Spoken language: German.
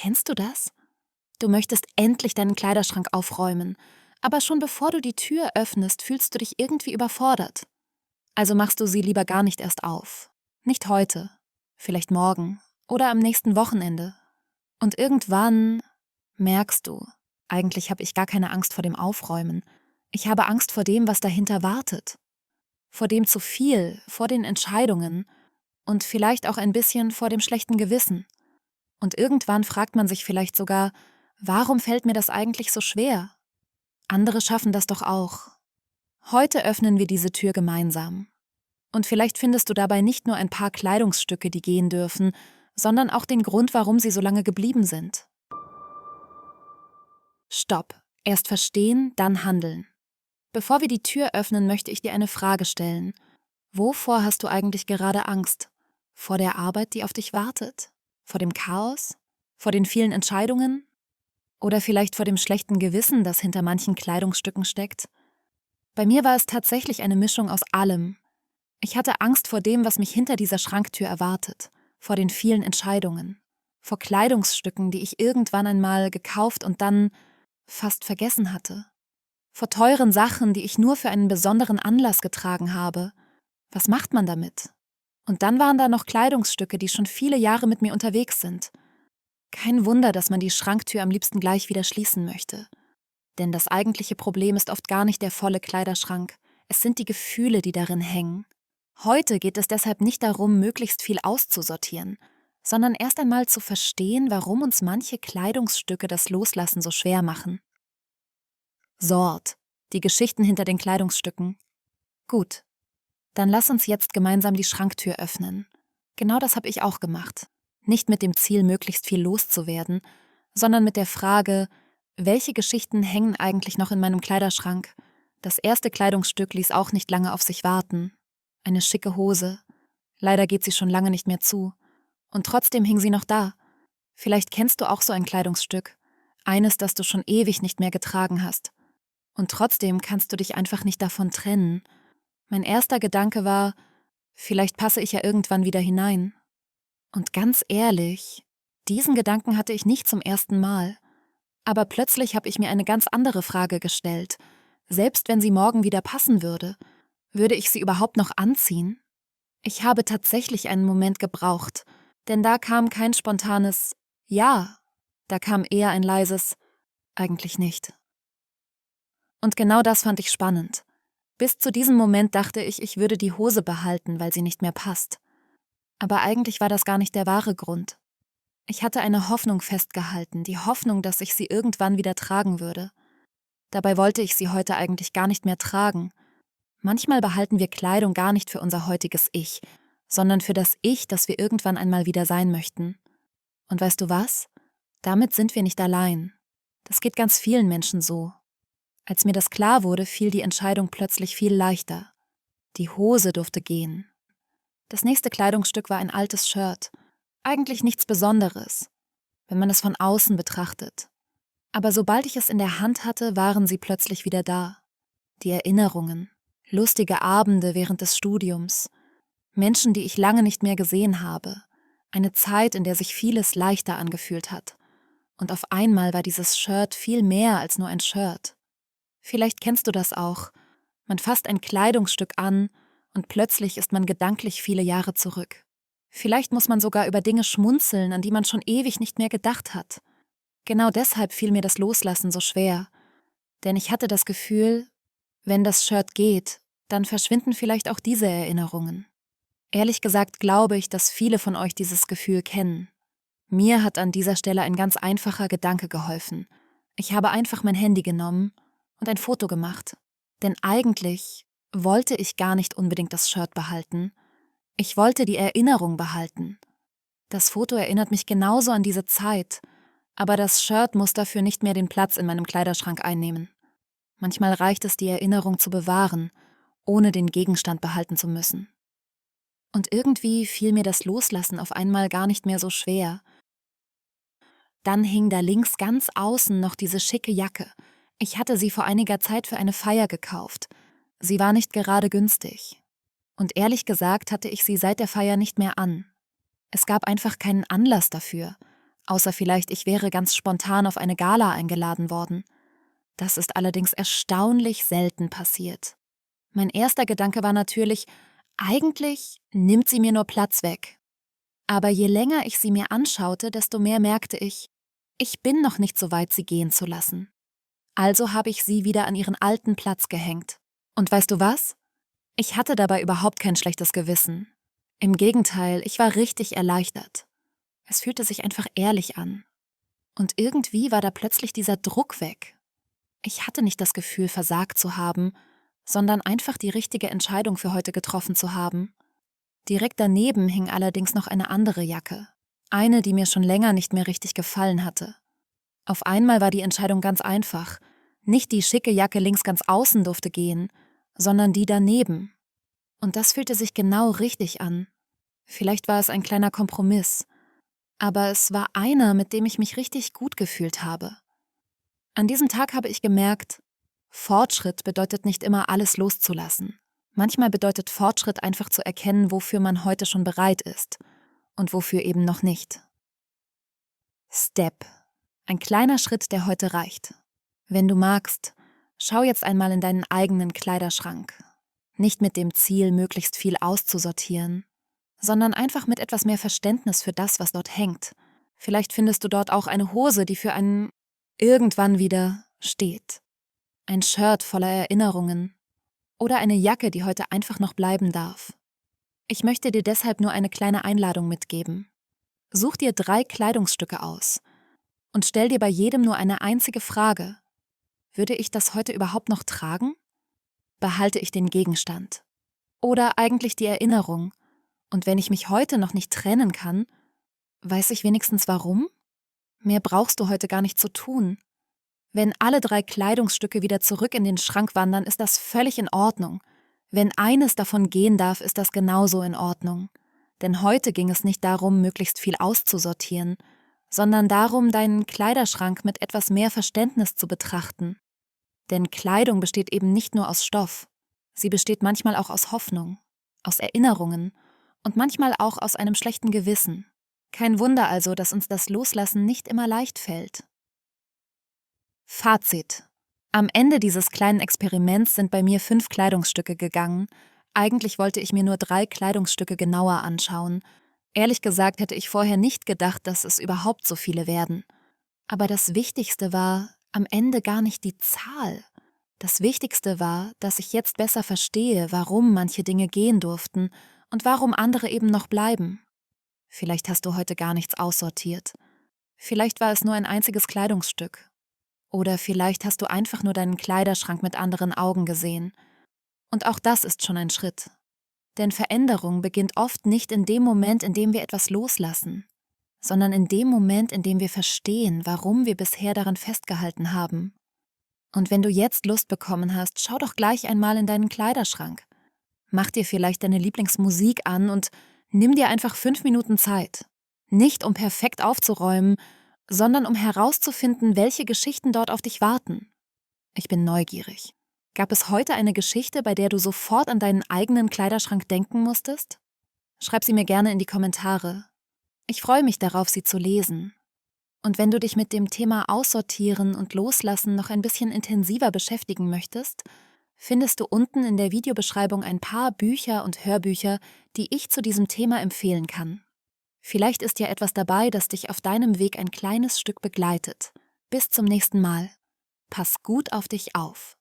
Kennst du das? Du möchtest endlich deinen Kleiderschrank aufräumen, aber schon bevor du die Tür öffnest, fühlst du dich irgendwie überfordert. Also machst du sie lieber gar nicht erst auf. Nicht heute, vielleicht morgen oder am nächsten Wochenende. Und irgendwann merkst du, eigentlich habe ich gar keine Angst vor dem Aufräumen. Ich habe Angst vor dem, was dahinter wartet. Vor dem zu viel, vor den Entscheidungen und vielleicht auch ein bisschen vor dem schlechten Gewissen. Und irgendwann fragt man sich vielleicht sogar, warum fällt mir das eigentlich so schwer? Andere schaffen das doch auch. Heute öffnen wir diese Tür gemeinsam. Und vielleicht findest du dabei nicht nur ein paar Kleidungsstücke, die gehen dürfen, sondern auch den Grund, warum sie so lange geblieben sind. Stopp. Erst verstehen, dann handeln. Bevor wir die Tür öffnen, möchte ich dir eine Frage stellen. Wovor hast du eigentlich gerade Angst? Vor der Arbeit, die auf dich wartet? Vor dem Chaos? Vor den vielen Entscheidungen? Oder vielleicht vor dem schlechten Gewissen, das hinter manchen Kleidungsstücken steckt? Bei mir war es tatsächlich eine Mischung aus allem. Ich hatte Angst vor dem, was mich hinter dieser Schranktür erwartet, vor den vielen Entscheidungen, vor Kleidungsstücken, die ich irgendwann einmal gekauft und dann fast vergessen hatte, vor teuren Sachen, die ich nur für einen besonderen Anlass getragen habe. Was macht man damit? Und dann waren da noch Kleidungsstücke, die schon viele Jahre mit mir unterwegs sind. Kein Wunder, dass man die Schranktür am liebsten gleich wieder schließen möchte. Denn das eigentliche Problem ist oft gar nicht der volle Kleiderschrank, es sind die Gefühle, die darin hängen. Heute geht es deshalb nicht darum, möglichst viel auszusortieren, sondern erst einmal zu verstehen, warum uns manche Kleidungsstücke das Loslassen so schwer machen. Sort, die Geschichten hinter den Kleidungsstücken. Gut, dann lass uns jetzt gemeinsam die Schranktür öffnen. Genau das habe ich auch gemacht. Nicht mit dem Ziel, möglichst viel loszuwerden, sondern mit der Frage, welche Geschichten hängen eigentlich noch in meinem Kleiderschrank? Das erste Kleidungsstück ließ auch nicht lange auf sich warten. Eine schicke Hose. Leider geht sie schon lange nicht mehr zu. Und trotzdem hing sie noch da. Vielleicht kennst du auch so ein Kleidungsstück. Eines, das du schon ewig nicht mehr getragen hast. Und trotzdem kannst du dich einfach nicht davon trennen. Mein erster Gedanke war, vielleicht passe ich ja irgendwann wieder hinein. Und ganz ehrlich, diesen Gedanken hatte ich nicht zum ersten Mal. Aber plötzlich habe ich mir eine ganz andere Frage gestellt. Selbst wenn sie morgen wieder passen würde, würde ich sie überhaupt noch anziehen? Ich habe tatsächlich einen Moment gebraucht, denn da kam kein spontanes Ja, da kam eher ein leises eigentlich nicht. Und genau das fand ich spannend. Bis zu diesem Moment dachte ich, ich würde die Hose behalten, weil sie nicht mehr passt. Aber eigentlich war das gar nicht der wahre Grund. Ich hatte eine Hoffnung festgehalten, die Hoffnung, dass ich sie irgendwann wieder tragen würde. Dabei wollte ich sie heute eigentlich gar nicht mehr tragen. Manchmal behalten wir Kleidung gar nicht für unser heutiges Ich, sondern für das Ich, das wir irgendwann einmal wieder sein möchten. Und weißt du was? Damit sind wir nicht allein. Das geht ganz vielen Menschen so. Als mir das klar wurde, fiel die Entscheidung plötzlich viel leichter. Die Hose durfte gehen. Das nächste Kleidungsstück war ein altes Shirt. Eigentlich nichts Besonderes, wenn man es von außen betrachtet. Aber sobald ich es in der Hand hatte, waren sie plötzlich wieder da. Die Erinnerungen, lustige Abende während des Studiums, Menschen, die ich lange nicht mehr gesehen habe, eine Zeit, in der sich vieles leichter angefühlt hat. Und auf einmal war dieses Shirt viel mehr als nur ein Shirt. Vielleicht kennst du das auch. Man fasst ein Kleidungsstück an und plötzlich ist man gedanklich viele Jahre zurück. Vielleicht muss man sogar über Dinge schmunzeln, an die man schon ewig nicht mehr gedacht hat. Genau deshalb fiel mir das Loslassen so schwer. Denn ich hatte das Gefühl, wenn das Shirt geht, dann verschwinden vielleicht auch diese Erinnerungen. Ehrlich gesagt glaube ich, dass viele von euch dieses Gefühl kennen. Mir hat an dieser Stelle ein ganz einfacher Gedanke geholfen. Ich habe einfach mein Handy genommen und ein Foto gemacht. Denn eigentlich wollte ich gar nicht unbedingt das Shirt behalten. Ich wollte die Erinnerung behalten. Das Foto erinnert mich genauso an diese Zeit, aber das Shirt muss dafür nicht mehr den Platz in meinem Kleiderschrank einnehmen. Manchmal reicht es, die Erinnerung zu bewahren, ohne den Gegenstand behalten zu müssen. Und irgendwie fiel mir das Loslassen auf einmal gar nicht mehr so schwer. Dann hing da links ganz außen noch diese schicke Jacke. Ich hatte sie vor einiger Zeit für eine Feier gekauft. Sie war nicht gerade günstig. Und ehrlich gesagt hatte ich sie seit der Feier nicht mehr an. Es gab einfach keinen Anlass dafür. Außer vielleicht, ich wäre ganz spontan auf eine Gala eingeladen worden. Das ist allerdings erstaunlich selten passiert. Mein erster Gedanke war natürlich, eigentlich nimmt sie mir nur Platz weg. Aber je länger ich sie mir anschaute, desto mehr merkte ich bin noch nicht so weit, sie gehen zu lassen. Also habe ich sie wieder an ihren alten Platz gehängt. Und weißt du was? Ich hatte dabei überhaupt kein schlechtes Gewissen. Im Gegenteil, ich war richtig erleichtert. Es fühlte sich einfach ehrlich an. Und irgendwie war da plötzlich dieser Druck weg. Ich hatte nicht das Gefühl, versagt zu haben, sondern einfach die richtige Entscheidung für heute getroffen zu haben. Direkt daneben hing allerdings noch eine andere Jacke. Eine, die mir schon länger nicht mehr richtig gefallen hatte. Auf einmal war die Entscheidung ganz einfach. Nicht die schicke Jacke links ganz außen durfte gehen, sondern die daneben. Und das fühlte sich genau richtig an. Vielleicht war es ein kleiner Kompromiss, aber es war einer, mit dem ich mich richtig gut gefühlt habe. An diesem Tag habe ich gemerkt, Fortschritt bedeutet nicht immer alles loszulassen. Manchmal bedeutet Fortschritt einfach zu erkennen, wofür man heute schon bereit ist und wofür eben noch nicht. Step. Ein kleiner Schritt, der heute reicht. Wenn du magst, schau jetzt einmal in deinen eigenen Kleiderschrank. Nicht mit dem Ziel, möglichst viel auszusortieren, sondern einfach mit etwas mehr Verständnis für das, was dort hängt. Vielleicht findest du dort auch eine Hose, die für einen irgendwann wieder steht. Ein Shirt voller Erinnerungen. Oder eine Jacke, die heute einfach noch bleiben darf. Ich möchte dir deshalb nur eine kleine Einladung mitgeben. Such dir 3 Kleidungsstücke aus und stell dir bei jedem nur eine einzige Frage. Würde ich das heute überhaupt noch tragen? Behalte ich den Gegenstand? Oder eigentlich die Erinnerung? Und wenn ich mich heute noch nicht trennen kann, weiß ich wenigstens warum? Mehr brauchst du heute gar nicht zu tun. Wenn alle 3 Kleidungsstücke wieder zurück in den Schrank wandern, ist das völlig in Ordnung. Wenn eines davon gehen darf, ist das genauso in Ordnung. Denn heute ging es nicht darum, möglichst viel auszusortieren, sondern darum, deinen Kleiderschrank mit etwas mehr Verständnis zu betrachten. Denn Kleidung besteht eben nicht nur aus Stoff. Sie besteht manchmal auch aus Hoffnung, aus Erinnerungen und manchmal auch aus einem schlechten Gewissen. Kein Wunder also, dass uns das Loslassen nicht immer leicht fällt. Fazit. Am Ende dieses kleinen Experiments sind bei mir 5 Kleidungsstücke gegangen. Eigentlich wollte ich mir nur 3 Kleidungsstücke genauer anschauen. Ehrlich gesagt hätte ich vorher nicht gedacht, dass es überhaupt so viele werden. Aber das Wichtigste war am Ende gar nicht die Zahl. Das Wichtigste war, dass ich jetzt besser verstehe, warum manche Dinge gehen durften und warum andere eben noch bleiben. Vielleicht hast du heute gar nichts aussortiert. Vielleicht war es nur ein einziges Kleidungsstück. Oder vielleicht hast du einfach nur deinen Kleiderschrank mit anderen Augen gesehen. Und auch das ist schon ein Schritt. Denn Veränderung beginnt oft nicht in dem Moment, in dem wir etwas loslassen, sondern in dem Moment, in dem wir verstehen, warum wir bisher daran festgehalten haben. Und wenn du jetzt Lust bekommen hast, schau doch gleich einmal in deinen Kleiderschrank. Mach dir vielleicht deine Lieblingsmusik an und nimm dir einfach 5 Minuten Zeit. Nicht um perfekt aufzuräumen, sondern um herauszufinden, welche Geschichten dort auf dich warten. Ich bin neugierig. Gab es heute eine Geschichte, bei der du sofort an deinen eigenen Kleiderschrank denken musstest? Schreib sie mir gerne in die Kommentare. Ich freue mich darauf, sie zu lesen. Und wenn du dich mit dem Thema Aussortieren und Loslassen noch ein bisschen intensiver beschäftigen möchtest, findest du unten in der Videobeschreibung ein paar Bücher und Hörbücher, die ich zu diesem Thema empfehlen kann. Vielleicht ist ja etwas dabei, das dich auf deinem Weg ein kleines Stück begleitet. Bis zum nächsten Mal. Pass gut auf dich auf.